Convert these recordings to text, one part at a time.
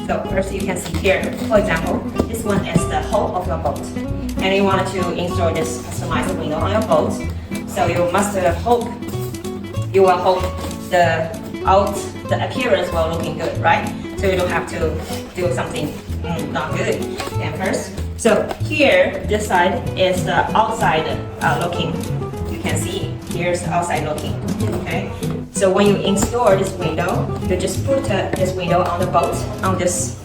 So first you can see here, for example, this one is the hull of your boat. And you want to install this customized window on your boat. So you must hope the appearance will looking good, right? So you don't have to do something not good. And first, so here, this side is the outside looking. You can see here's the outside looking. Okay. So when you install this window, you just put this window on the boat, on this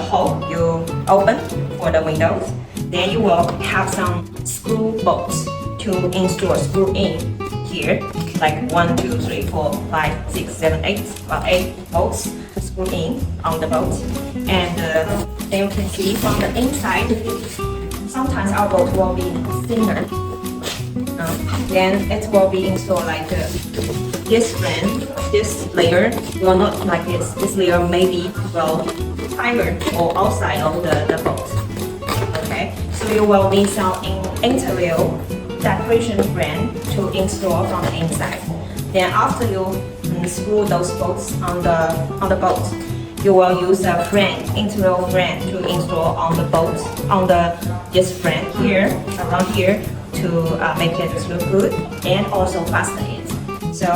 hole you open for the windows. Then you will have some screw bolts to install, screw in here, like 1, 2, 3, 4, 5, 6, 7, 8, about 8 bolts screw in on the boat. And then you can see from the inside, sometimes our boat will be thinner. Then it will be installed like this frame, this layer will not like this. This layer maybe will higher or outside of the boat. Okay, so you will need some interior decoration frame to install from the inside. Then after you screw those bolts on the boat, you will use a frame, interior frame to install on the boat, on this frame here, around here, to make it look good and also fasten it. So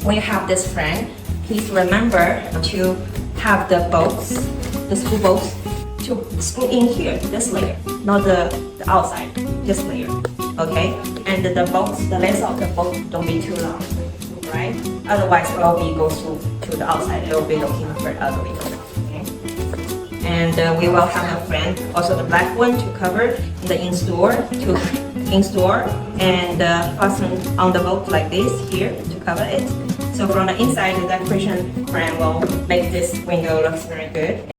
when you have this frame, please remember to have the bolts, the screw bolts, to screw in here, this layer, not the outside, this layer. Okay, and the bolts, the length of the bolt don't be too long, right? Otherwise, it will be go through to the outside. It will be looking very ugly. Okay, and we will have a frame, also the black one, to cover the install and fasten on the bolt like this here to cover it. So from the inside, the decoration frame will make this window look very good.